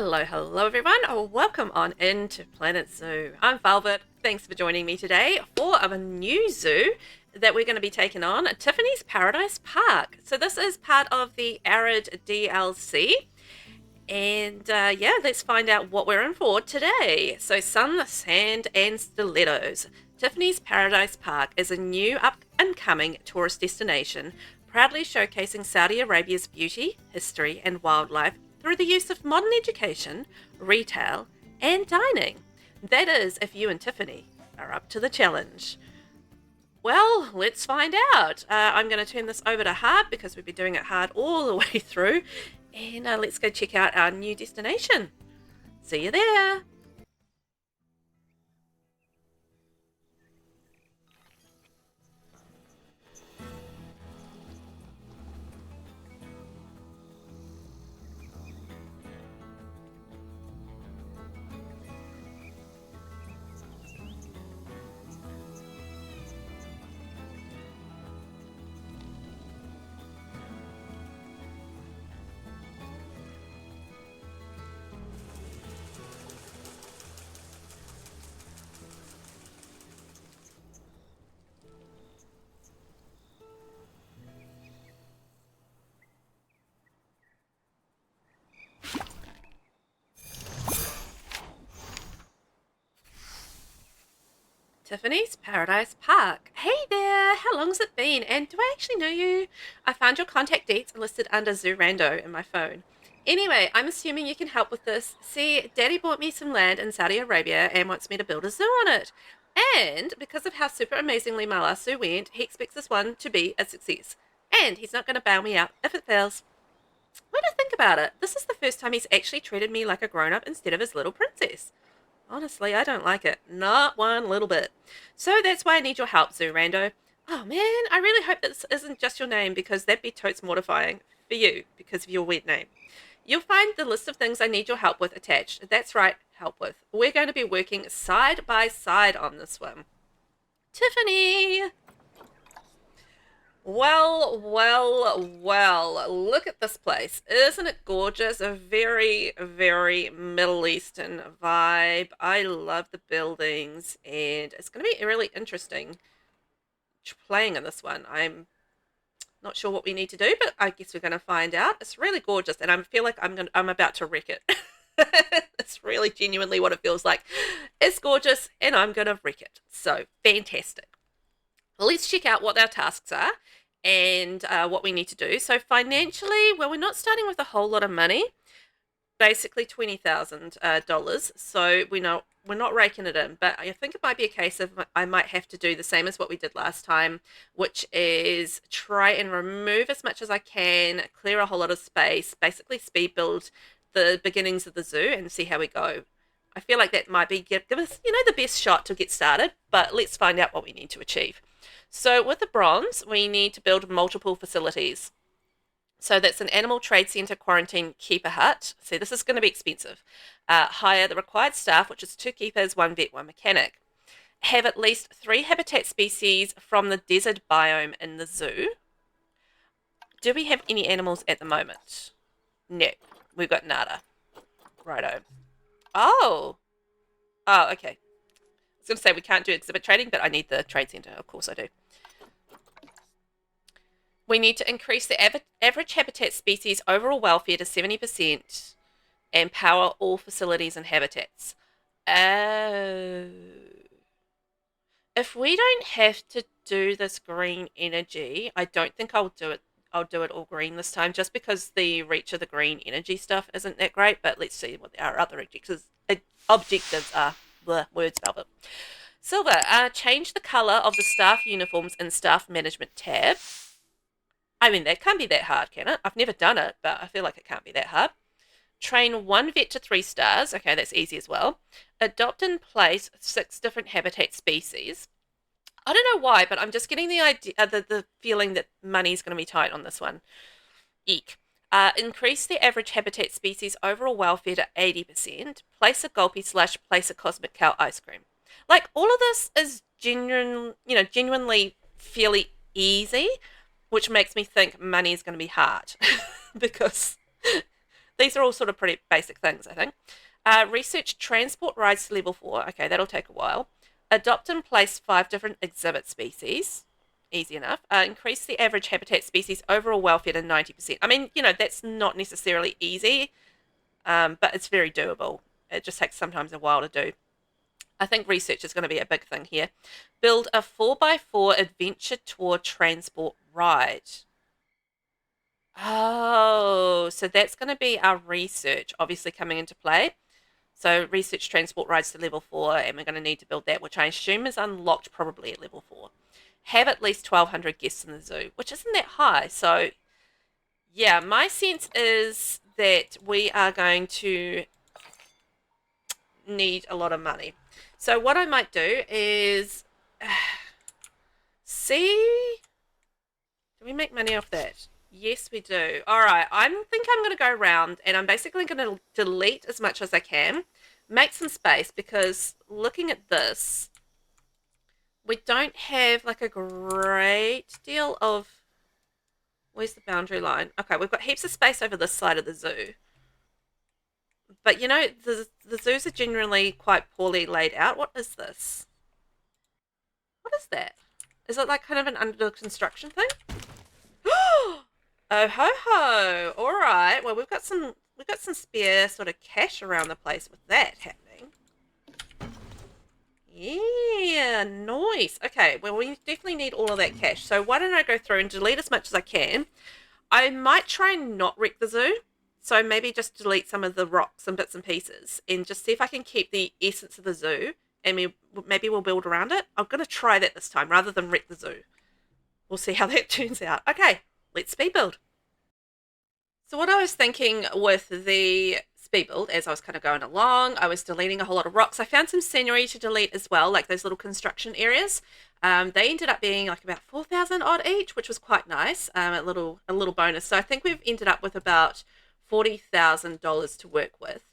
Hello everyone. Welcome on into Planet Zoo. I'm Velvet. Thanks for joining me today for a new zoo that we're going to be taking on, Tiffany's Paradise Park. So this is part of the Arid DLC. And yeah, let's find out what we're in for today. So sun, sand, and stilettos. Tiffany's Paradise Park is a new up-and-coming tourist destination, proudly showcasing Saudi Arabia's beauty, history, and wildlife through the use of modern education, retail, and dining. That is, if you and Tiffany are up to the challenge. Well, let's find out. I'm going to turn this over to hard because we've been doing it hard all the way through. And let's go check out our new destination. See you there. Tiffany's Paradise Park. Hey there, how long's it been? And do I actually know you? I found your contact dates listed under Zoo Rando in my phone. Anyway, I'm assuming you can help with this. See, Daddy bought me some land in Saudi Arabia and wants me to build a zoo on it. And because of how super amazingly my last zoo went, he expects this one to be a success. And he's not going to bail me out if it fails. When I think about it, this is the first time he's actually treated me like a grown-up instead of his little princess. Honestly, I don't like it. Not one little bit. So that's why I need your help, Zoo Rando. Oh man, I really hope this isn't just your name because that'd be totes mortifying for you because of your weird name. You'll find the list of things I need your help with attached. That's right, help with. We're going to be working side by side on this one. Tiffany! Well, look at this place. Isn't it gorgeous? A very, very Middle Eastern vibe. I love the buildings, and it's going to be really interesting playing in this one. I'm not sure what we need to do, but I guess we're going to find out. It's really gorgeous, and I feel like I'm about to wreck it. It's really genuinely what it feels like. It's gorgeous, and I'm going to wreck it. So, fantastic. Well, let's check out what our tasks are and what we need to do. So financially, well, we're not starting with a whole lot of money, basically $20,000. So we're not raking it in, but I think it might be a case of I might have to do the same as what we did last time, which is try and remove as much as I can, clear a whole lot of space, basically speed build the beginnings of the zoo and see how we go. I feel like that might be give us, the best shot to get started, but let's find out what we need to achieve. So with the bronze, we need to build multiple facilities. So that's an animal trade center, quarantine, keeper hut. See, this is going to be expensive. Hire the required staff, which is 2 keepers, 1 vet, 1 mechanic. Have at least 3 habitat species from the desert biome in the zoo. Do we have any animals at the moment? No, we've got nada. Righto. Oh, okay. I was going to say we can't do exhibit trading, but I need the trade center. Of course I do. We need to increase the average habitat species overall welfare to 70% and power all facilities and habitats. Oh. If we don't have to do this green energy, I don't think I'll do it. I'll do it all green this time just because the reach of the green energy stuff isn't that great, but let's see what our other objectives are. Blah, words, Velvet. Silver, change the color of the staff uniforms in staff management tab. I mean, that can't be that hard, can it? I've never done it, but I feel like it can't be that hard. Train 1 vet to 3 stars. Okay, that's easy as well. Adopt and place 6 different habitat species. I don't know why, but I'm just getting the idea, the feeling that money's going to be tight on this one. Eek. Increase the average habitat species overall welfare to 80%. Place a gulpy / place a cosmic cow ice cream. Like, all of this is genuinely fairly easy, which makes me think money is going to be hard because These are all sort of pretty basic things, I think. Research transport rides to level 4. Okay, that'll take a while. Adopt and place 5 different exhibit species. Easy enough. Increase the average habitat species overall welfare to 90%. I mean, that's not necessarily easy, but it's very doable. It just takes sometimes a while to do. I think research is going to be a big thing here. Build a 4x4 adventure tour transport ride. Oh, so that's going to be our research obviously coming into play. So research transport rides to level 4, and we're going to need to build that, which I assume is unlocked probably at level 4. Have at least 1,200 guests in the zoo, which isn't that high. So, yeah, my sense is that we are going to need a lot of money. So what I might do is see, do we make money off that? Yes, we do. All right, I think I'm going to go around and I'm basically going to delete as much as I can, make some space, because looking at this, we don't have like a great deal of, where's the boundary line? Okay, we've got heaps of space over this side of the zoo. But the zoos are generally quite poorly laid out. What is this? What is that? Is it like kind of an under construction thing? Oh ho ho! All right. Well, we've got some spare sort of cash around the place with that happening. Yeah, nice. Okay. Well, we definitely need all of that cash. So why don't I go through and delete as much as I can? I might try and not wreck the zoo. So maybe just delete some of the rocks and bits and pieces and just see if I can keep the essence of the zoo, and maybe we'll build around it. I'm going to try that this time rather than wreck the zoo. We'll see how that turns out. Okay, let's speed build. So what I was thinking with the speed build, as I was kind of going along, I was deleting a whole lot of rocks. I found some scenery to delete as well, like those little construction areas. They ended up being like about 4,000 odd each, which was quite nice. A little bonus. So I think we've ended up with about $40,000 to work with.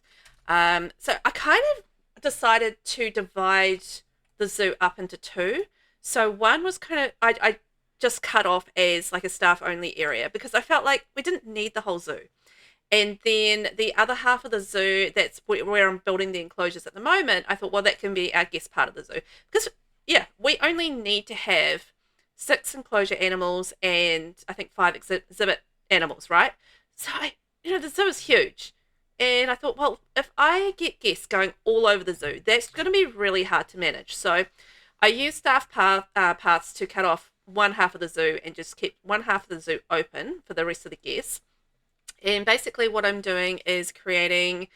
So I kind of decided to divide the zoo up into two. So one was kind of, I just cut off as like a staff only area because I felt like we didn't need the whole zoo. And then the other half of the zoo, that's where I'm building the enclosures at the moment, I thought, well, that can be our guest part of the zoo. Because, yeah, we only need to have 6 enclosure animals and I think 5 exhibit animals, right? So the zoo is huge. And I thought, well, if I get guests going all over the zoo, that's going to be really hard to manage. So I used staff paths to cut off one half of the zoo and just keep one half of the zoo open for the rest of the guests. And basically what I'm doing is creating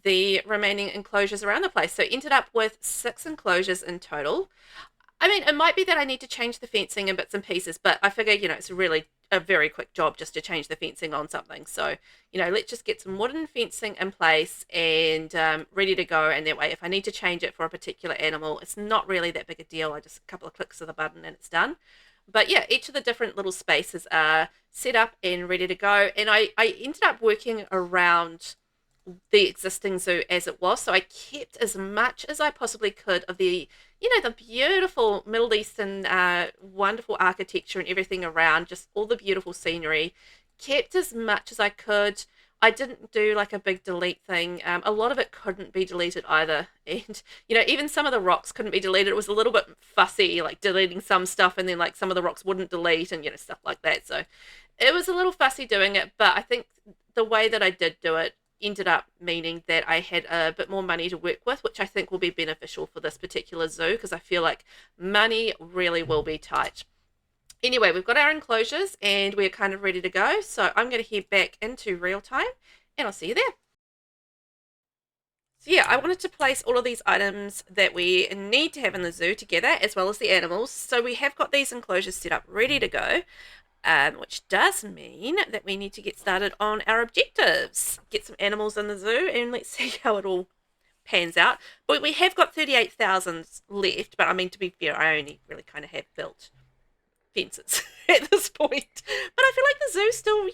the remaining enclosures around the place. So ended up with 6 enclosures in total. I mean, it might be that I need to change the fencing in bits and pieces, but I figure, it's really a very quick job just to change the fencing on something. So, let's just get some wooden fencing in place and ready to go. And that way, if I need to change it for a particular animal, it's not really that big a deal. I just a couple of clicks of the button and it's done. But yeah, each of the different little spaces are set up and ready to go. And I ended up working around the existing zoo as it was. So I kept as much as I possibly could of the the beautiful Middle Eastern wonderful architecture and everything around, just all the beautiful scenery. Kept as much as I could. I didn't do like a big delete thing. A lot of it couldn't be deleted either. And, even some of the rocks couldn't be deleted. It was a little bit fussy, like deleting some stuff and then like some of the rocks wouldn't delete and, stuff like that. So it was a little fussy doing it, but I think the way that I did do it ended up meaning that I had a bit more money to work with, which I think will be beneficial for this particular zoo because I feel like money really will be tight. Anyway, we've got our enclosures and we're kind of ready to go. So I'm going to head back into real time and I'll see you there. So yeah, I wanted to place all of these items that we need to have in the zoo together as well as the animals. So we have got these enclosures set up ready to go. Which does mean that we need to get started on our objectives. Get some animals in the zoo and let's see how it all pans out. But we have got 38,000 left, but I mean, to be fair, I only really kind of have built fences at this point. But I feel like the zoo's still,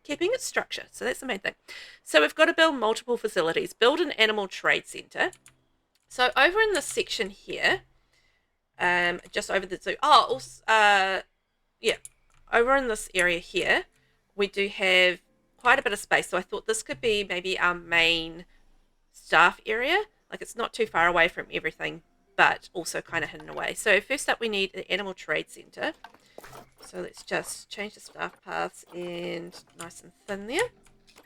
keeping its structure. So that's the main thing. So we've got to build multiple facilities. Build an animal trade center. So over in this section here, just over the zoo. Oh, also, yeah. Over in this area here, we do have quite a bit of space, so I thought this could be maybe our main staff area. Like, it's not too far away from everything, but also kind of hidden away. So first up, we need the Animal Trade Center. So let's just change the staff paths and nice and thin there.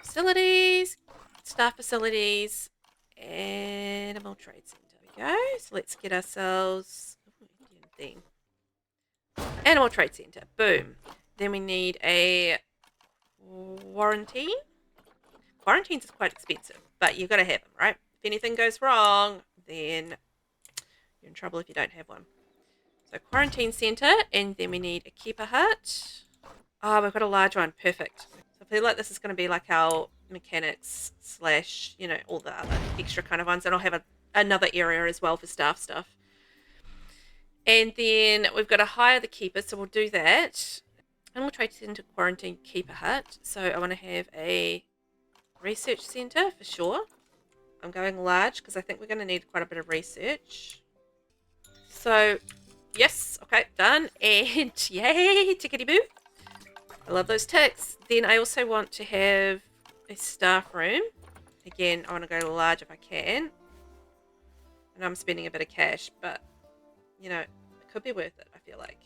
Facilities, staff facilities, Animal Trade Center. There we go. So let's get ourselves Animal Trade Center. Boom. Then we need a quarantine. Quarantines is quite expensive, but you've got to have them, right? If anything goes wrong, then you're in trouble if you don't have one. So quarantine center, and then we need a keeper hut. Oh, we've got a large one. Perfect. So I feel like this is going to be like our mechanics slash, you know, all the other extra kind of ones. And I'll have another area as well for staff stuff. And then we've got to hire the keepers, so we'll do that. And we'll trade center quarantine keeper hut. So I want to have a research center for sure. I'm going large because I think we're going to need quite a bit of research. So, yes, okay, done. And yay, tickety boo. I love those ticks. Then I also want to have a staff room. Again, I want to go large if I can. And I'm spending a bit of cash, but, you know, it could be worth it, I feel like,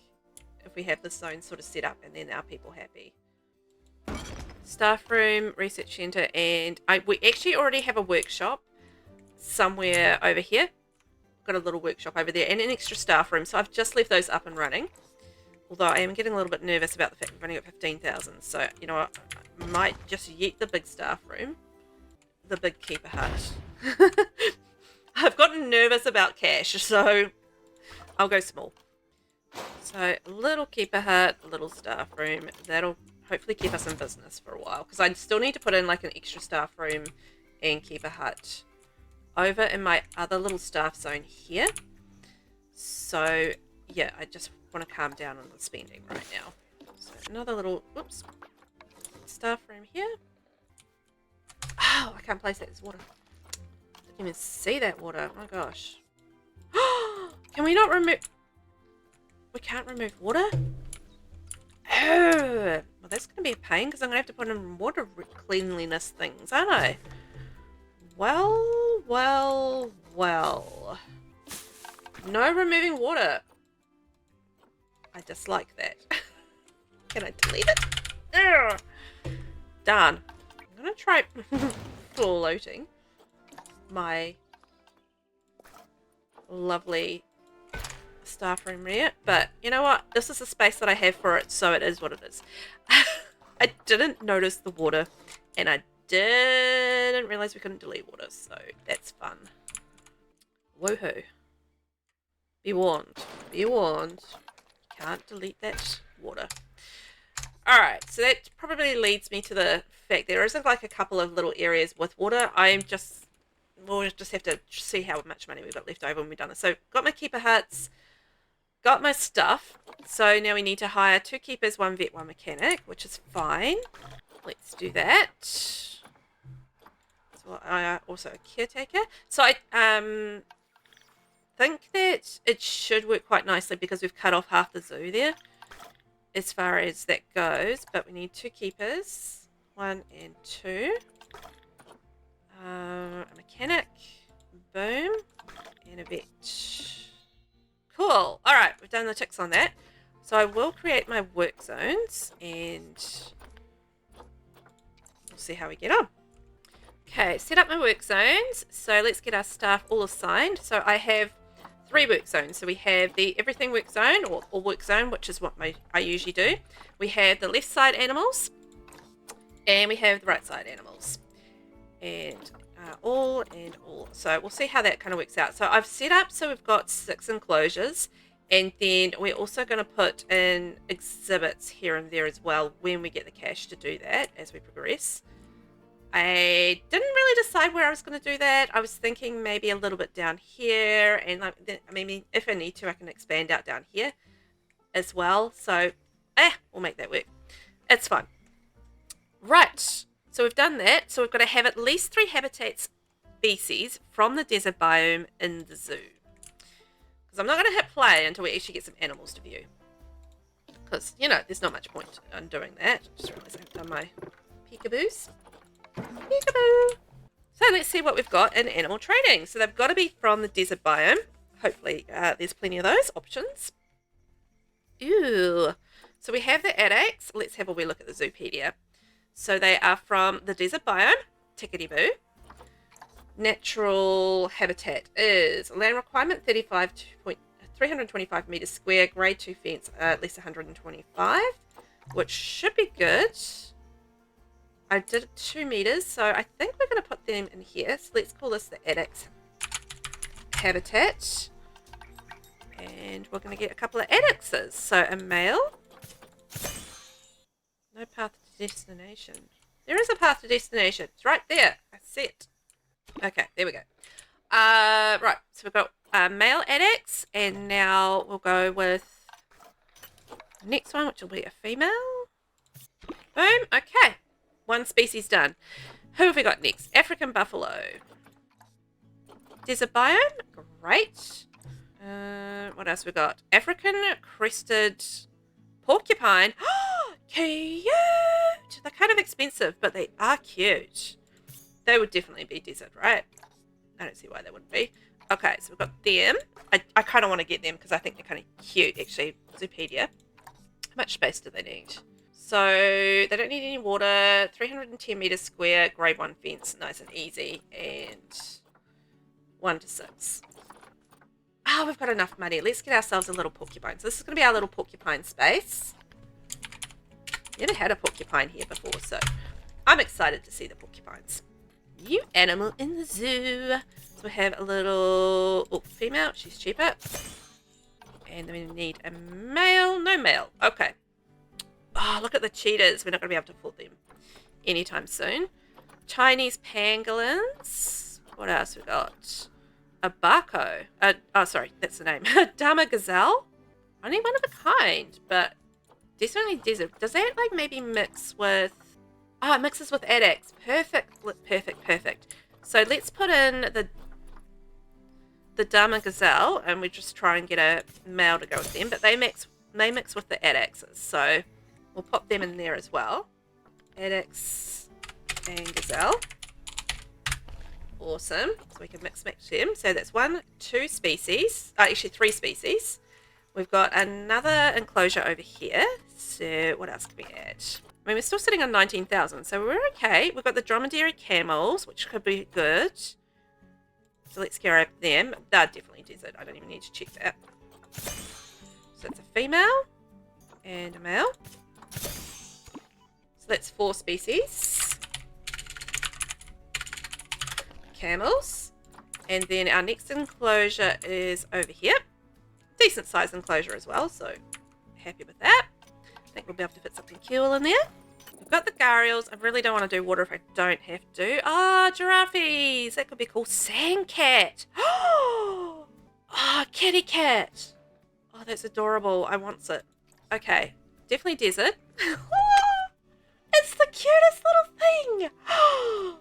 if we have this zone sort of set up and then our people happy. Staff room, research center, and we actually already have a workshop somewhere over here. Got a little workshop over there and an extra staff room, so I've just left those up and running. Although I am getting a little bit nervous about the fact we've only got 15,000, so you know what, I might just yeet the big staff room, the big keeper hut. I've gotten nervous about cash, so I'll go small. So a little keeper hut, a little staff room, that'll hopefully keep us in business for a while, because I still need to put in like an extra staff room and keeper hut over in my other little staff zone here. So yeah, I just want to calm down on the spending right now. So another little, whoops, staff room here. Oh, I can't place that, it's water. Didn't even see that water, oh my gosh. Can we not remove, we can't remove water? Oh, well that's going to be a pain because I'm going to have to put in water cleanliness things, aren't I? Well, well, well. No removing water. I dislike that. Can I delete it? Ugh. Darn. I'm going to try floating my lovely staff room here. But you know what? This is the space that I have for it, so it is what it is. I didn't notice the water, and I didn't realize we couldn't delete water, so that's fun. Woohoo. Be warned. Be warned. Can't delete that water. Alright, so that probably leads me to the fact there is like a couple of little areas with water. We'll just have to see how much money we've got left over when we're done this. So got my keeper huts, got my stuff. So now we need to hire 2 keepers, 1 vet, 1 mechanic, which is fine. Let's do that. So also a caretaker. So I think that it should work quite nicely because we've cut off half the zoo there as far as that goes. But we need 2 keepers, 1 and 2. A mechanic, boom, and a vet. Cool. All right, we've done the ticks on that. So I will create my work zones and we'll see how we get on. Okay, set up my work zones. So let's get our staff all assigned. So I have 3 work zones. So we have the everything work zone or work zone, which is what I usually do. We have the left side animals and we have the right side animals. And all and all. So we'll see how that kind of works out. So I've set up so we've got 6 enclosures, and then we're also going to put in exhibits here and there as well when we get the cash to do that as we progress. I didn't really decide where I was going to do that. I was thinking maybe a little bit down here, and I mean, if I need to, I can expand out down here as well. So we'll make that work. It's fine. Right. So we've done that. So we've got to have at least 3 habitat species from the desert biome in the zoo. Because I'm not going to hit play until we actually get some animals to view. Because, you know, there's not much point in doing that. Just realised I haven't done my Peekaboos. Peekaboo. So let's see what we've got in animal trading. So they've got to be from the desert biome. Hopefully there's plenty of those options. Ooh. So we have the Addax. Let's have a wee look at the Zoopedia. So they are from the desert biome. Tickety-boo. Natural habitat is land requirement 325 meters square, grade 2 fence, at least 125, which should be good. I did 2 meters, so I think we're going to put them in here. So let's call this the Addax habitat. And we're going to get a couple of Addaxes. So a male. No path to destination. There is a path to destination. It's right there. I see it. Okay, there we go. Right, so we've got male Addax, and now we'll go with the next one, which will be a female. Boom. Okay. One species done. Who have we got next? African buffalo. Desert biome. Great. What else we got? African crested porcupine. Cute! They're kind of expensive, but they are cute. They would definitely be desert, right? I don't see why they wouldn't be. Okay, so we've got them. I kind of want to get them because I think they're kind of cute, actually. Zoopedia. How much space do they need? So they don't need any water. 310 meters square, grade 1 fence, nice and easy. And 1 to 6. Oh, we've got enough money. Let's get ourselves a little porcupine. So this is going to be our little porcupine space. Never had a porcupine here before, so I'm excited to see the porcupines. New animal in the zoo. So we have a little female. She's cheaper. And then we need a male. No male. Okay. Oh, look at the cheetahs. We're not going to be able to afford them anytime soon. Chinese pangolins. What else we got? A Barco. Oh, sorry. That's the name. Dama gazelle. Only one of a kind, but definitely desert. Does that like maybe mix with... Oh, it mixes with Addax. Perfect. Perfect. So let's put in the Dama gazelle, and we just try and get a male to go with them. But they mix with the Addaxes, so we'll pop them in there as well. Addax and gazelle. Awesome. So we can mix them. So that's 1, 2 species. Actually 3 species. We've got another enclosure over here. So what else can we add? I mean, we're still sitting on 19,000, so we're okay. We've got the dromedary camels, which could be good. So let's grab them. They're definitely desert. I don't even need to check that. So it's a female and a male. So that's 4 species. Camels. And then our next enclosure is over here. Decent sized enclosure as well, so happy with that. I think we'll be able to fit something cool in there. We've got the gharials. I really don't want to do water if I don't have to. Ah, giraffes. That could be cool. Sandcat. Oh, kitty cat. Oh, that's adorable. I want it. Okay, definitely desert. It's the cutest little thing. Oh.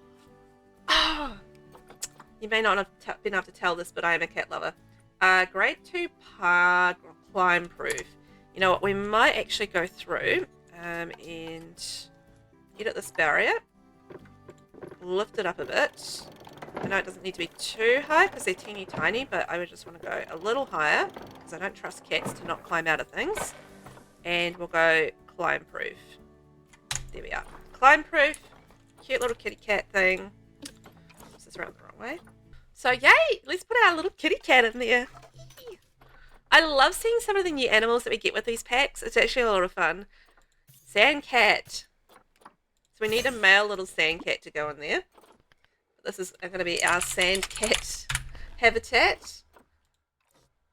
You may not have been able to tell this, but I am a cat lover. Grade 2 par climb proof. You know what? We might actually go through and edit this barrier. Lift it up a bit. I know it doesn't need to be too high because they're teeny tiny, but I would just want to go a little higher because I don't trust cats to not climb out of things. And we'll go climb proof. There we are. Climb proof. Cute little kitty cat thing. This is around the wrong way. So yay! Let's put our little kitty cat in there. I love seeing some of the new animals that we get with these packs. It's actually a lot of fun. Sand cat. So we need a male little sand cat to go in there. This is going to be our sand cat habitat.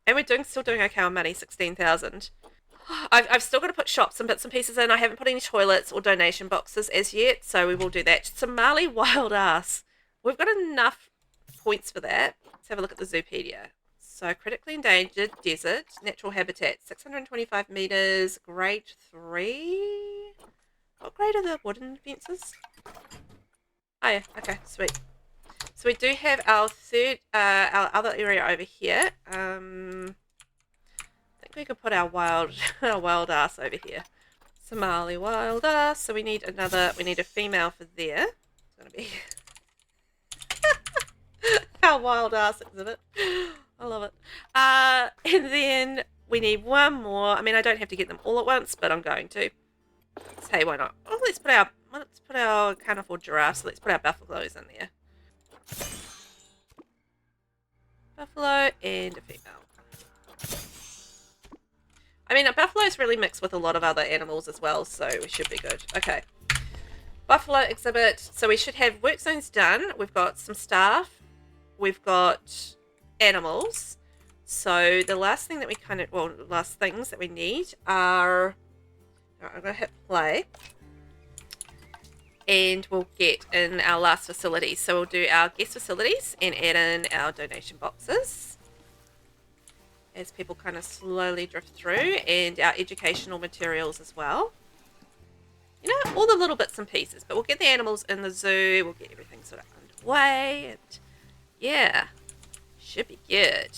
And we're still doing okay on money, 16,000. I've still got to put shops and bits and pieces in. I haven't put any toilets or donation boxes as yet, so we will do that. Somali wild ass. We've got enough points for that. Let's have a look at the Zoopedia. So critically endangered, desert, natural habitat, 625 meters, grade 3. What grade are the wooden fences? Oh yeah, okay, sweet. So we do have our our other area over here. I think we could put our wild ass over here. Somali wild ass. So we need a female for there. It's gonna be our wild ass exhibit. I love it. And then we need one more. I mean, I don't have to get them all at once, but I'm going to. Hey, why not? Oh, let's put our can't afford giraffes, so let's put our buffaloes in there. Buffalo and a female. I mean, a buffalo's really mixed with a lot of other animals as well, so we should be good. Okay. Buffalo exhibit. So we should have work zones done. We've got some staff. We've got animals. So the last thing that we last things that we need are... Alright, I'm going to hit play. And we'll get in our last facilities. So we'll do our guest facilities and add in our donation boxes as people kind of slowly drift through, and our educational materials as well. You know, all the little bits and pieces, but we'll get the animals in the zoo, we'll get everything sort of underway, and yeah, should be good.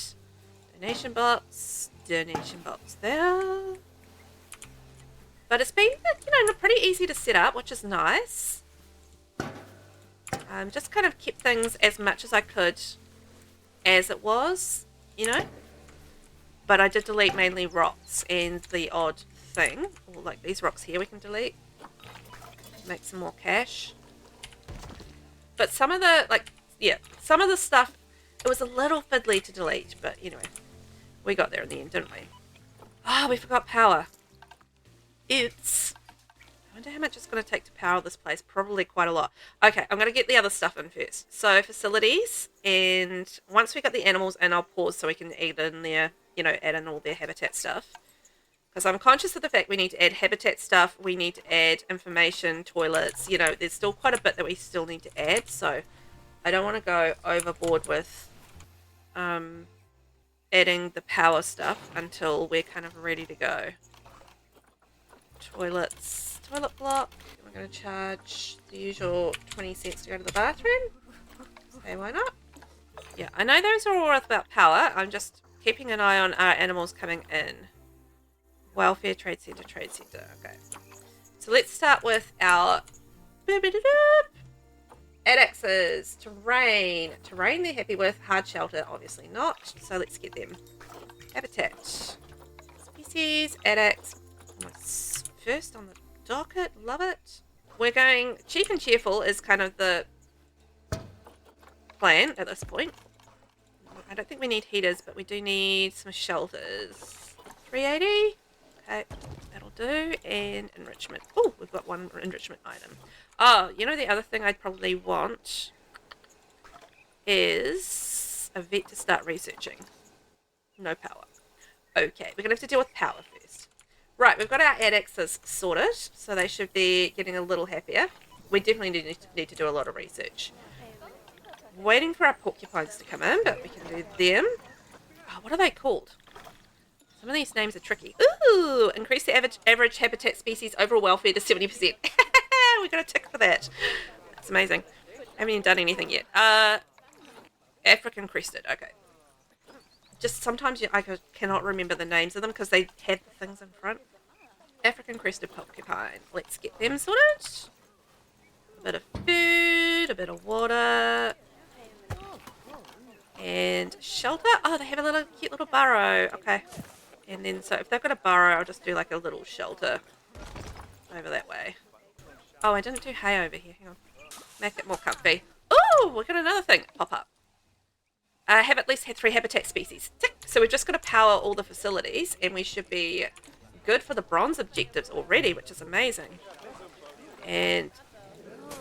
Donation box there. But it's been, you know, pretty easy to set up, which is nice. Just kind of kept things as much as I could as it was, you know. But I did delete mainly rocks and the odd thing. Or like these rocks here we can delete. Make some more cash. But some of the, some of the stuff, it was a little fiddly to delete. But anyway, we got there in the end, didn't we? Oh, we forgot power. I wonder how much it's going to take to power this place. Probably quite a lot. Okay, I'm going to get the other stuff in first. So facilities, and once we got the animals in, I'll pause so we can add in their, add in all their habitat stuff. Because I'm conscious of the fact we need to add habitat stuff, we need to add information, toilets, there's still quite a bit that we still need to add. So I don't want to go overboard with adding the power stuff until we're kind of ready to go. Toilet block. We're going to charge the usual 20 cents to go to the bathroom. Say why not? Yeah, I know those are all about power. I'm just keeping an eye on our animals coming in. Welfare, trade center. Okay. So let's start with our Addaxes. Terrain. Terrain they're happy with. Hard shelter, obviously not. So let's get them. Habitat. Species. Addax. First on the docket. Love it. We're going cheap and cheerful is kind of the plan at this point. I don't think we need heaters, but we do need some shelters. 380. Okay, that'll do. And enrichment. Oh, we've got one enrichment item. Oh, the other thing I'd probably want is a vet to start researching. No power. Okay, we're going to have to deal with power first. Right, we've got our Addaxes sorted, so they should be getting a little happier. We definitely need to do a lot of research. Waiting for our porcupines to come in, but we can do them. Oh, what are they called? Some of these names are tricky. Ooh, increase the average habitat species overall welfare to 70%. We got a tick for that. That's amazing. I haven't even done anything yet. African crested. Okay. Just sometimes I cannot remember the names of them because they have the things in front. African crested porcupine. Let's get them sorted. A bit of food, a bit of water, and shelter. Oh, they have a cute little burrow. Okay. And then, so if they've got a burrow, I'll just do like a little shelter over that way. Oh, I didn't do hay over here. Hang on. Make it more comfy. Oh, we got another thing pop up. Have at least had 3 habitat species. Tick. So we've just got to power all the facilities, and we should be good for the bronze objectives already, which is amazing. And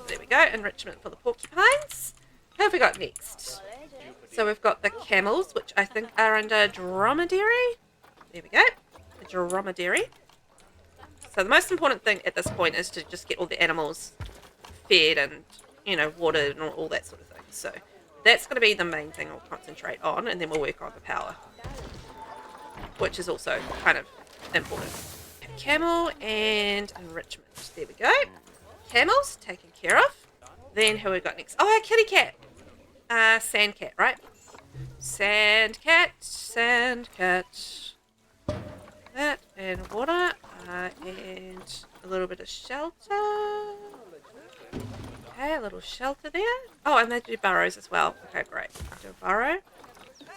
there we go. Enrichment for the porcupines. Who have we got next? So we've got the camels, which I think are under dromedary. There we go. The dromedary. So the most important thing at this point is to just get all the animals fed and, watered and all that sort of thing. So that's going to be the main thing I'll concentrate on, and then we'll work on the power, which is also kind of important. Camel and enrichment. There we go. Camels taken care of. Then who we got next? Oh, our kitty cat. Sand cat, right? Sand cat. That and water. And A little bit of shelter. Okay, a little shelter there. Oh, and they do burrows as well. Okay, great. Do a burrow,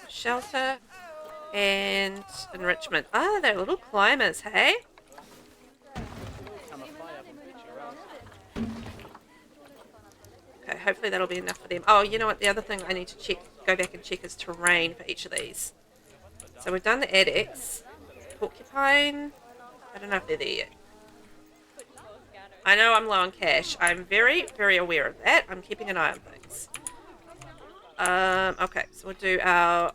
shelter, and enrichment. Ah, they're little climbers, hey? Okay, hopefully that'll be enough for them. Oh, you know what? The other thing I need to check, go back and check, is terrain for each of these. So we've done the addicts. Porcupine. I don't know if they're there yet. I know I'm low on cash. I'm very, very aware of that. I'm keeping an eye on things. Okay, so we'll do our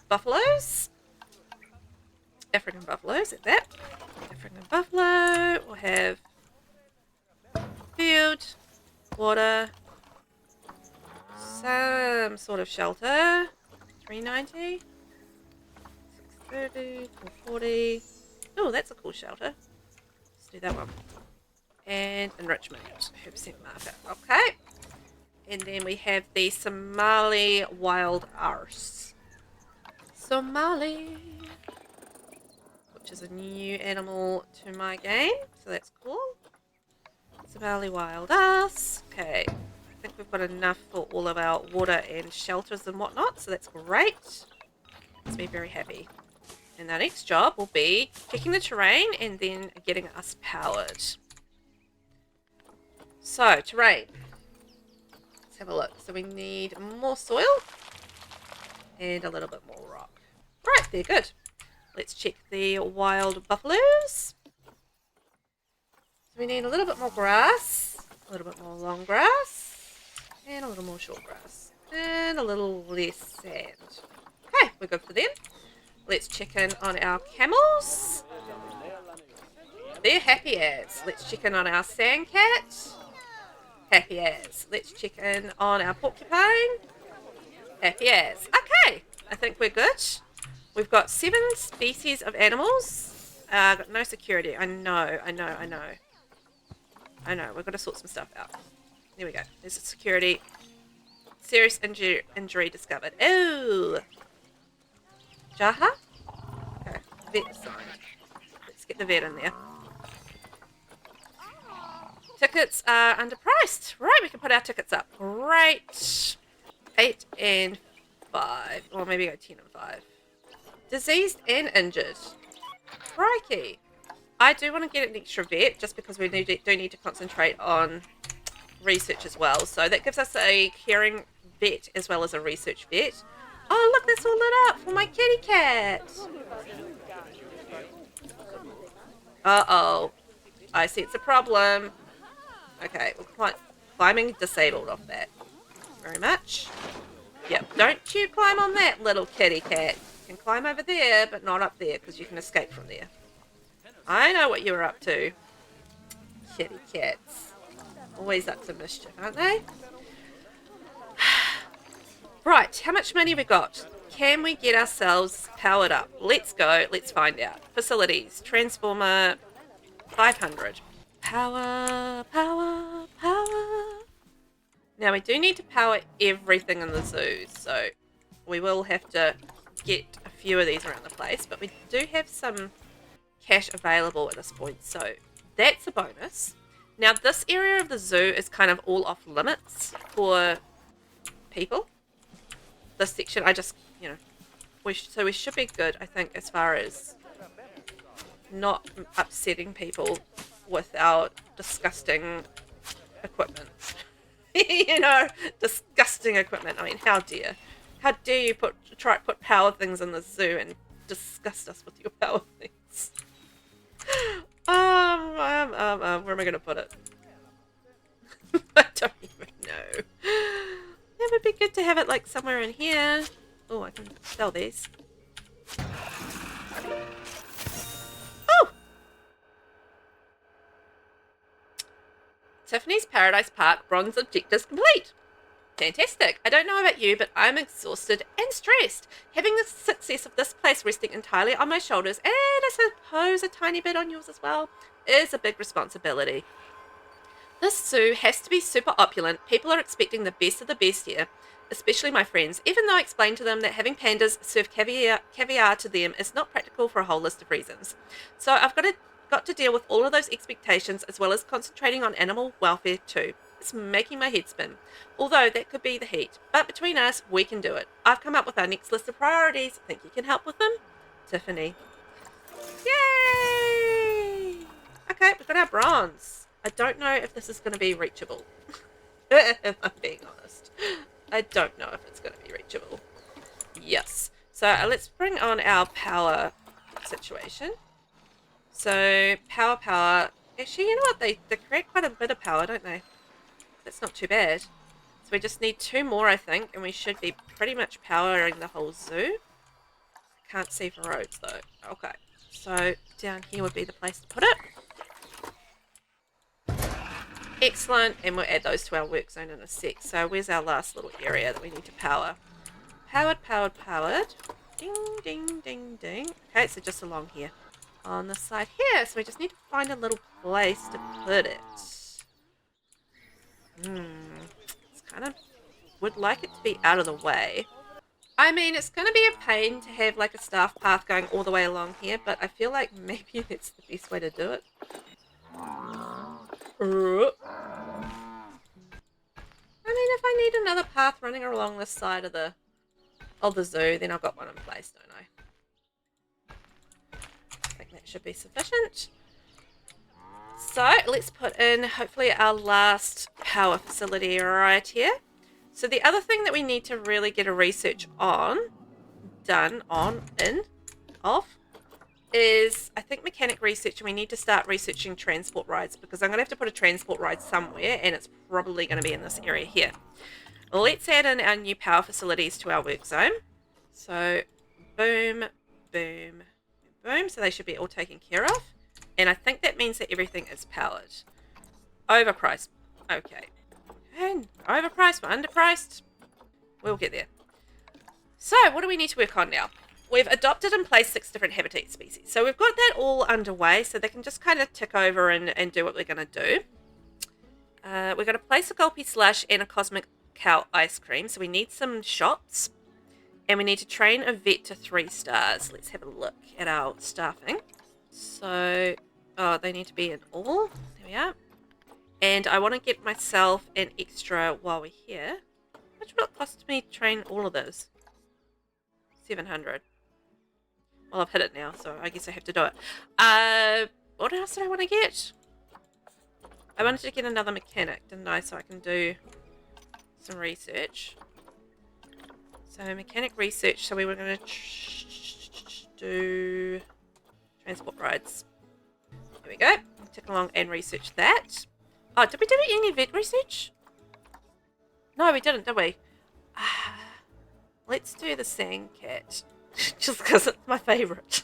buffaloes. African buffaloes, at that. African buffalo. We'll have field, water, some sort of shelter. 390, 630, 440. Oh, that's a cool shelter. Let's do that one. And enrichment, herbicide marker. Okay. And then we have the Somali wild arse. Somali, which is a new animal to my game, so that's cool. Somali wild arse. Okay. I think we've got enough for all of our water and shelters and whatnot, so that's great. Makes me very happy. And our next job will be checking the terrain and then getting us powered. So, terrain. Let's have a look. So we need more soil and a little bit more rock. Right, they're good. Let's check the wild buffaloes. So we need a little bit more grass, a little bit more long grass, and a little more short grass, and a little less sand. Okay, we're good for them. Let's check in on our camels. They're happy as. Let's check in on our sand cat. Happy as. Let's check in on our porcupine. Happy as. Okay, I think we're good. We've got 7 species of animals. Got no security. I know. We've got to sort some stuff out. There we go. There's a security. Serious injury discovered. Oh. Jaha? Okay. Vet assigned. Let's get the vet in there. Tickets are underpriced. Right, we can put our tickets up. Great. 8 and 5. Or maybe go 10 and 5. Diseased and injured. Crikey. I do want to get an extra vet just because we do need to concentrate on research as well. So that gives us a caring vet as well as a research vet. Oh, look, that's all lit up for my kitty cat. Uh-oh. I sense a problem. Okay, we're climbing disabled off that. Very much. Yep, don't you climb on that, little kitty cat. You can climb over there, but not up there, because you can escape from there. I know what you're up to. Kitty cats. Always up to mischief, aren't they? Right, how much money we got? Can we get ourselves powered up? Let's go, let's find out. Facilities, transformer, 500. Power, power, power. Now we do need to power everything in the zoo, so we will have to get a few of these around the place, but we do have some cash available at this point, so that's a bonus. Now this area of the zoo is kind of all off limits for people. This section, I just, we should be good, I think, as far as not upsetting people with our disgusting equipment. Disgusting equipment. I mean, how dare you try to put power things in the zoo and disgust us with your power things. Where am I gonna put it? I don't even know. It would be good to have it like somewhere in here. Oh, I can sell these. Oh! Tiffany's Paradise Park bronze objectives complete. Fantastic. I don't know about you, but I'm exhausted and stressed. Having the success of this place resting entirely on my shoulders, and I suppose a tiny bit on yours as well, is a big responsibility. This zoo has to be super opulent. People are expecting the best of the best here, especially my friends, even though I explained to them that having pandas serve caviar to them is not practical for a whole list of reasons. So I've got to got to deal with all of those expectations as well as concentrating on animal welfare too. It's making my head spin. Although that could be the heat. But between us, we can do it. I've come up with our next list of priorities. Think you can help with them? Tiffany. Yay! Okay, we've got our bronze. I don't know if this is going to be reachable. If I'm being honest. I don't know if it's going to be reachable. Yes. So let's bring on our power situation. So power. Actually, you know what? They create quite a bit of power, don't they? That's not too bad. So we just need 2 more, I think, and we should be pretty much powering the whole zoo. Can't see for roads though. Okay. So down here would be the place to put it. Excellent, and we'll add those to our work zone in a sec. So where's our last little area that we need to power? Powered. Ding, ding, ding, ding. Okay, so just along here. On the side here. So we just need to find a little place to put it. It's kind of... would like it to be out of the way. I mean, it's going to be a pain to have like a staff path going all the way along here, but I feel like maybe that's the best way to do it. I mean, if I need another path running along this side of the zoo, then I've got one in place, don't I? I think that should be sufficient. So let's put in hopefully our last power facility right here. So the other thing that we need to really get a research on, is I think mechanic research, and we need to start researching transport rides because I'm going to have to put a transport ride somewhere and it's probably going to be in this area here. Well, let's add in our new power facilities to our work zone. So boom, boom, boom. So they should be all taken care of. And I think that means that everything is powered. Overpriced. Okay. And overpriced, we're underpriced. We'll get there. So what do we need to work on now? We've adopted and placed 6 different habitat species. So we've got that all underway, so they can just kind of tick over and do what we're going to do. We're going to place a Gulpy Slush and a Cosmic Cow Ice Cream. So we need some shots. And we need to train a vet to 3 stars. Let's have a look at our staffing. So, they need to be in all. There we are. And I want to get myself an extra while we're here. How much will it cost me to train all of those? 700. Well, I've hit it now, so I guess I have to do it. What else did I want to get? I wanted to get another mechanic, didn't I? So I can do some research. So mechanic research. So we were going to do transport rides. There we go. Tick along and research that. Oh, did we do any vet research? No, we didn't, did we? Let's do the Sandcat. Just because it's my favourite.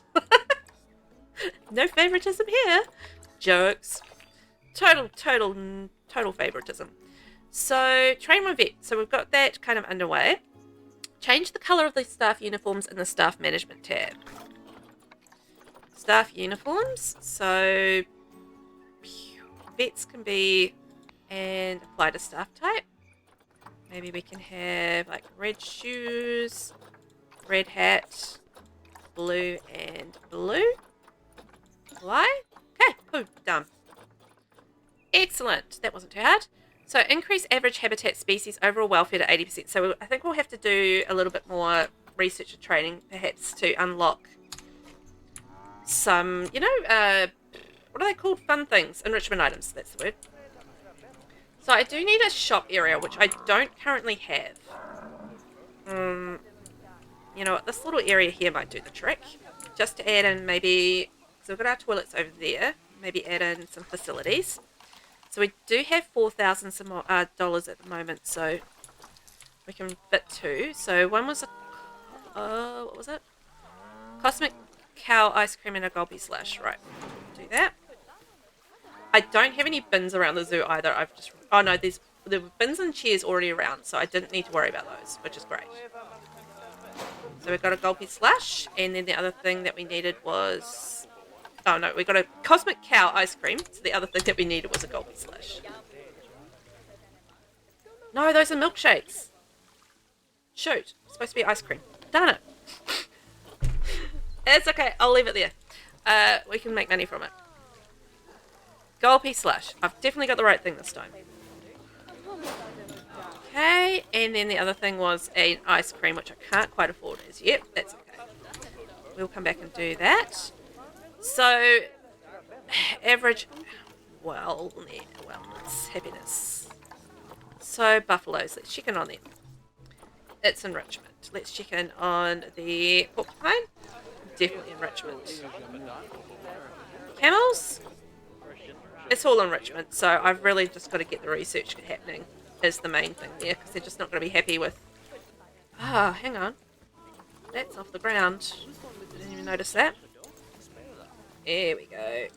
No favoritism here. Jokes. Total favoritism. So, train one vet. So we've got that kind of underway. Change the colour of the staff uniforms in the staff management tab. Staff uniforms. So, vets can be, and apply to staff type. Maybe we can have like red shoes, red hat, blue and blue. Apply. Okay, cool, done. Excellent. That wasn't too hard. So increase average habitat species overall welfare to 80%. So I think we'll have to do a little bit more research and training perhaps to unlock some, what are they called? Fun things. Enrichment items, that's the word. So I do need a shop area, which I don't currently have. You know what, this little area here might do the trick. Just to add in maybe, so we've got our toilets over there, maybe add in some facilities. So we do have $4,000 dollars at the moment, so we can fit 2. So one was what was it? Cosmic Cow Ice Cream and a Gulpy Slush. Right, do that. I don't have any bins around the zoo either. Oh no, there were bins and chairs already around, so I didn't need to worry about those, which is great. So we've got a Gulpy Slush, and then the other thing that we needed was... Oh no, we got a Cosmic Cow Ice Cream, so the other thing that we needed was a Gulpy Slush. No, those are milkshakes. Shoot, it's supposed to be ice cream. Darn it. It's okay, I'll leave it there. We can make money from it. Gulpy Slush. I've definitely got the right thing this time. Okay, and then the other thing was an ice cream, which I can't quite afford as yet. That's okay. We'll come back and do that. So, average wellness, happiness. So, buffaloes. Let's check in on them. It's enrichment. Let's check in on the porcupine. Definitely enrichment. Camels. It's all enrichment, so I've really just got to get the research happening is the main thing there, because they're just not going to be happy with... Ah, hang on. That's off the ground. Didn't even notice that. There we go.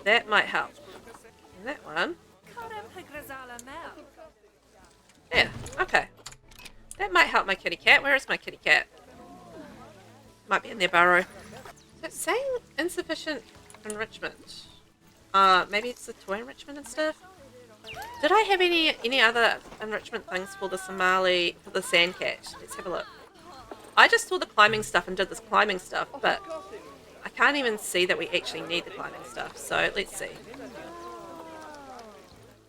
That might help. And that one. Yeah, okay. That might help my kitty cat. Where is my kitty cat? Might be in their burrow. Is it saying insufficient enrichment? Maybe it's the toy enrichment and stuff? Did I have any other enrichment things for the Somali, for the sand cat? Let's have a look. I just saw the climbing stuff and did this climbing stuff, but I can't even see that we actually need the climbing stuff, so let's see.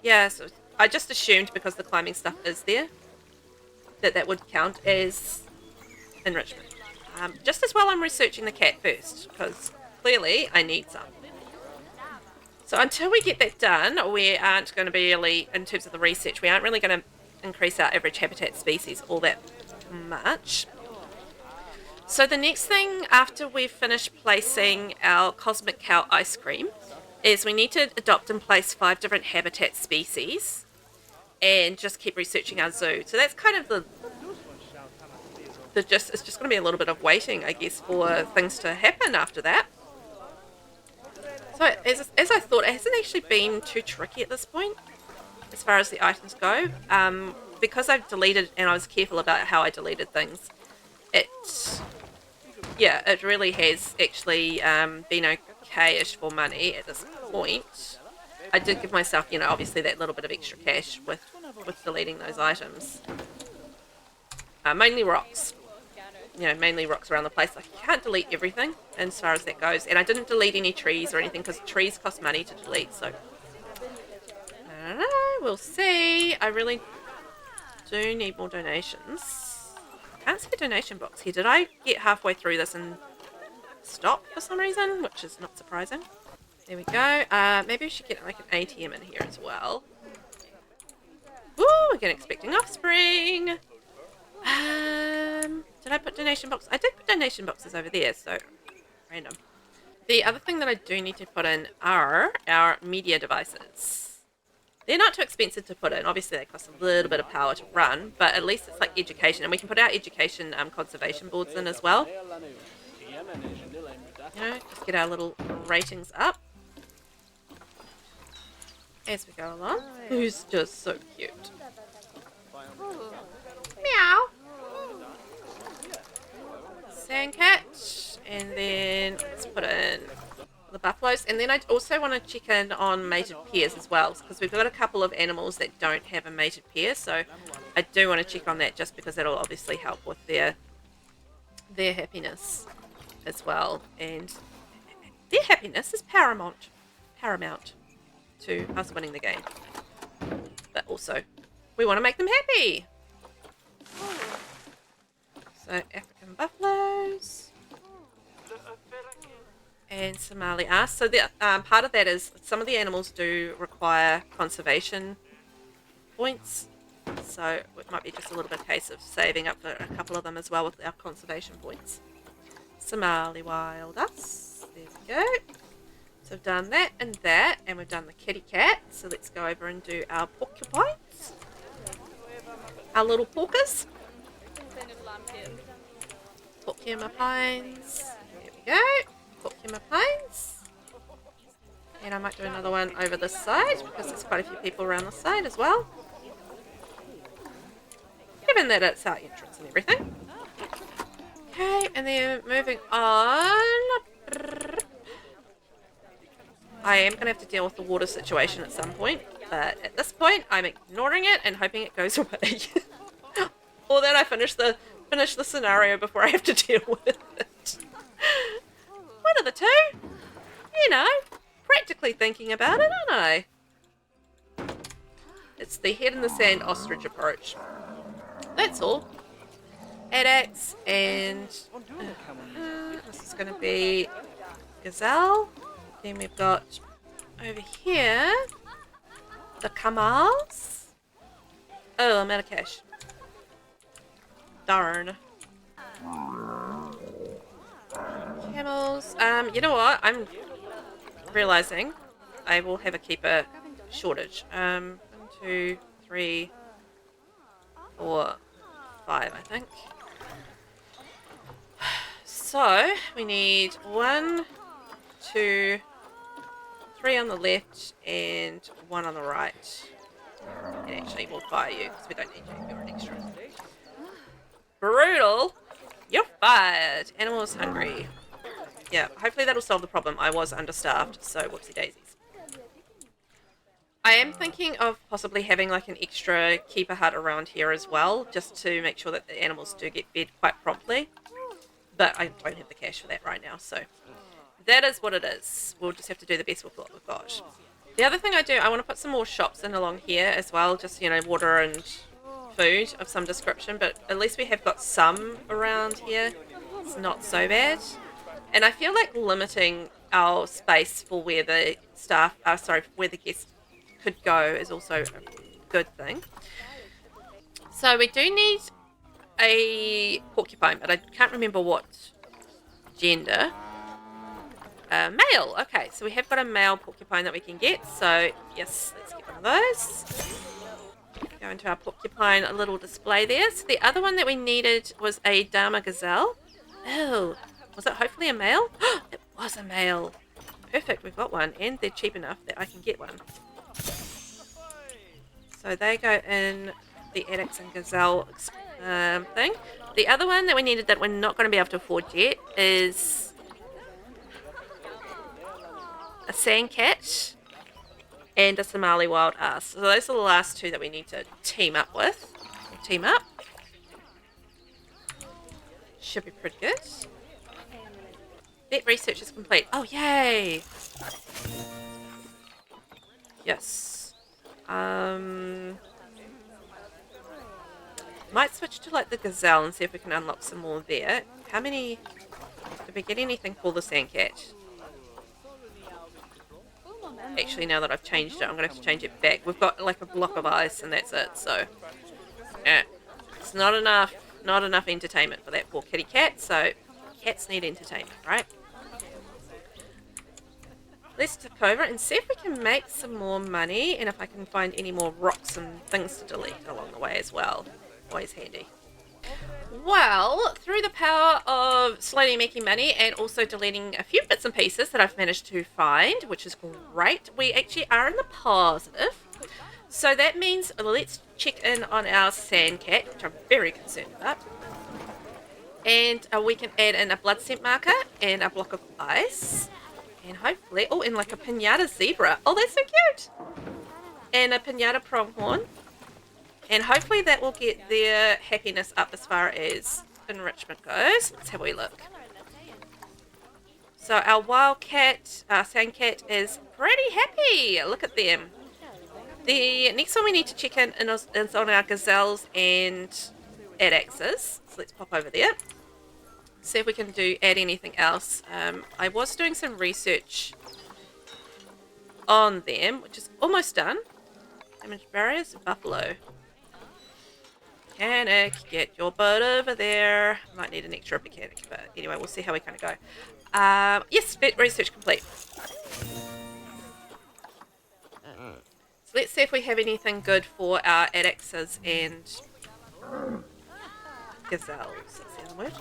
Yeah, so I just assumed because the climbing stuff is there, that would count as enrichment. Just as well I'm researching the cat first, because clearly I need some. So until we get that done, we aren't going to be really, in terms of the research, we aren't really going to increase our average habitat species all that much. So the next thing after we've finished placing our Cosmic Cow ice cream is we need to adopt and place 5 different habitat species and just keep researching our zoo. So that's kind of it's just going to be a little bit of waiting, I guess, for things to happen after that. So as I thought, it hasn't actually been too tricky at this point as far as the items go. Because I've deleted, and I was careful about how I deleted things, it really has actually been okay-ish for money at this point. I did give myself, obviously that little bit of extra cash with deleting those items. Mainly rocks. Mainly rocks around the place. I can't delete everything as far as that goes. And I didn't delete any trees or anything because trees cost money to delete. So, I don't know. We'll see. I really do need more donations. Can't see a donation box here. Did I get halfway through this and stop for some reason? Which is not surprising. There we go. Maybe we should get like an ATM in here as well. Woo! Again, expecting offspring. Did I put donation boxes? I did put donation boxes over there, so random. The other thing that I do need to put in are our media devices. They're not too expensive to put in. Obviously, they cost a little bit of power to run, but at least it's like education, and we can put our education conservation boards in as well. Just get our little ratings up as we go along. Who's just so cute. Meow. Sandcat, and then let's put in the buffaloes, and then I also want to check in on mated pairs as well, because we've got a couple of animals that don't have a mated pair, so I do want to check on that just because that'll obviously help with their happiness as well, and their happiness is paramount to us winning the game, but also we want to make them happy. So African buffaloes and Somali ass. So the part of that is some of the animals do require conservation points. So it might be just a little bit of a case of saving up for a couple of them as well with our conservation points. Somali wild ass. There we go. So we've done that, and we've done the kitty cat. So let's go over and do our porcupines. Our little porkers. Porcupines. There we go. Porcupines. And I might do another one over this side because there's quite a few people around the side as well. Given that it's our entrance and everything. Okay, and then moving on. I am going to have to deal with the water situation at some point, but at this point I'm ignoring it and hoping it goes away. Or that I finish the scenario before I have to deal with it. One of the two. practically thinking about it, aren't I? It's the head in the sand ostrich approach. That's all. Adax and this is going to be gazelle. Then we've got over here the camels. Oh, I'm out of cash. Darn. Camels. You know what? I'm realizing I will have a keeper shortage. 1, 2, 3, 4, 5, I think. So we need 1, 2, 3 on the left and 1 on the right. And actually, we'll fire you because we don't need you. You're an extra. Brutal. You're fired. Animal's hungry. Yeah, hopefully that'll solve the problem. I was understaffed, so whoopsie daisies. I am thinking of possibly having like an extra keeper hut around here as well, just to make sure that the animals do get fed quite promptly. But I don't have the cash for that right now, so that is what it is. We'll just have to do the best with what we've got. The other thing I want to put some more shops in along here as well, just, you know, water and food of some description, but at least we have got some around here. It's not so bad. And I feel like limiting our space for where the where the guests could go is also a good thing. So we do need a porcupine, but I can't remember what gender. Male. Okay, so we have got a male porcupine that we can get. So yes, let's get one of those. Go into our porcupine, a little display there. So the other one that we needed was a Dama gazelle. Oh, was it hopefully a male? It was a male. Perfect, we've got one, and they're cheap enough that I can get one. So they go in the Adax and gazelle thing. The other one that we needed that we're not going to be able to afford yet is a sandcat and a Somali wild ass. So those are the last two that we need to team up with. We'll team up. Should be pretty good. Vet research is complete. Oh, yay! Yes. Might switch to like the gazelle and see if we can unlock some more there. How many... Did we get anything for the sandcat? Actually, now that I've changed it, I'm going to have to change it back. We've got like a block of ice and that's it, so... Yeah. It's not enough entertainment for that poor kitty cat, so cats need entertainment, right? Let's tip over and see if we can make some more money and if I can find any more rocks and things to delete along the way as well. Always handy. Well, through the power of slowly making money and also deleting a few bits and pieces that I've managed to find, which is great, we actually are in the positive. So that means let's check in on our sandcat, which I'm very concerned about. And we can add in a blood scent marker and a block of ice. And hopefully, oh, and like a pinata zebra. Oh, that's so cute. And a pinata pronghorn. And hopefully that will get their happiness up as far as enrichment goes. Let's have a wee look. So our wildcat, our sandcat is pretty happy. Look at them. The next one we need to check in is on our gazelles and adaxes. So let's pop over there. See if we can add anything else. I was doing some research on them, which is almost done. Damage barriers, buffalo. Mechanic, get your butt over there. Might need an extra mechanic, but anyway, we'll see how we kind of go. Yes, research complete. So let's see if we have anything good for our adaxes and gazelles. That's the other word.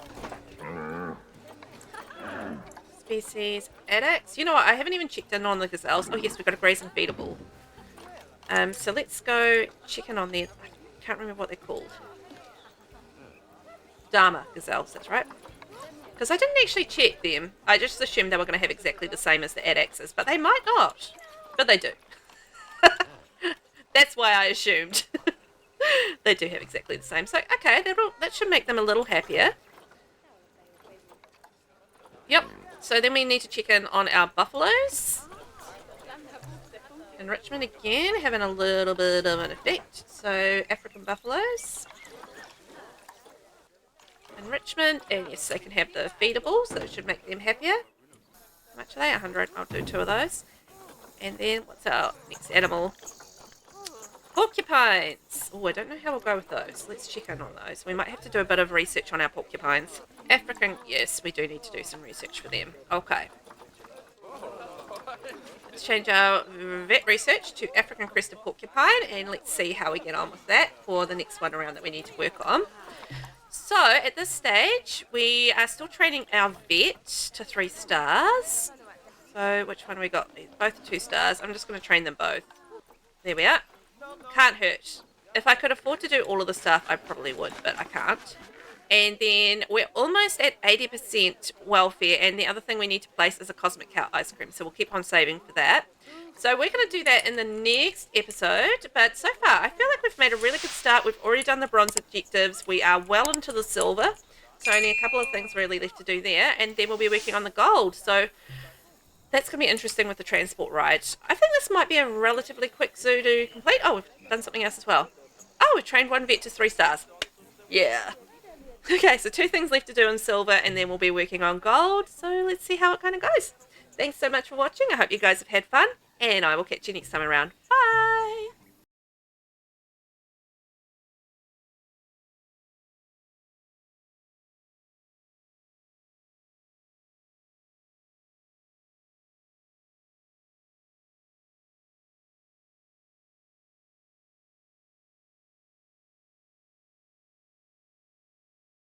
Species adax. You know what? I haven't even checked in on the gazelles. Oh yes, we've got a grazing feedable. So let's go check in on them. I can't remember what they're called. Dama gazelles. That's right. Because I didn't actually check them. I just assumed they were going to have exactly the same as the adaxes, but they might not. But they do. That's why I assumed. They do have exactly the same. So okay, that should make them a little happier. Yep. So then we need to check in on our buffaloes. Enrichment again, having a little bit of an effect. So African buffaloes. Enrichment, and yes, they can have the feedables, so it should make them happier. How much are they? 100. I'll do 2 of those. And then, what's our next animal? Porcupines. Oh, I don't know how we'll go with those. Let's check in on those. We might have to do a bit of research on our porcupines. African, yes, we do need to do some research for them. Okay. Let's change our vet research to African crested porcupine, and let's see how we get on with that for the next one around that we need to work on. So, at this stage, we are still training our vet to 3 stars. So, which one we got? Both 2 stars. I'm just going to train them both. There we are. Can't hurt. If I could afford to do all of the stuff, I probably would, but I can't. And then we're almost at 80% welfare, and the other thing we need to place is a cosmic cow ice cream, so we'll keep on saving for that. So we're going to do that in the next episode, but so far I feel like we've made a really good start. We've already done the bronze objectives. We are well into the silver, so only a couple of things really left to do there, and then we'll be working on the gold. So that's going to be interesting with the transport ride. I think this might be a relatively quick zoo to complete. Oh, we've done something else as well. Oh, we've trained 1 vet to 3 stars. Yeah. Okay, so 2 things left to do in silver, and then we'll be working on gold. So let's see how it kind of goes. Thanks so much for watching. I hope you guys have had fun, and I will catch you next time around.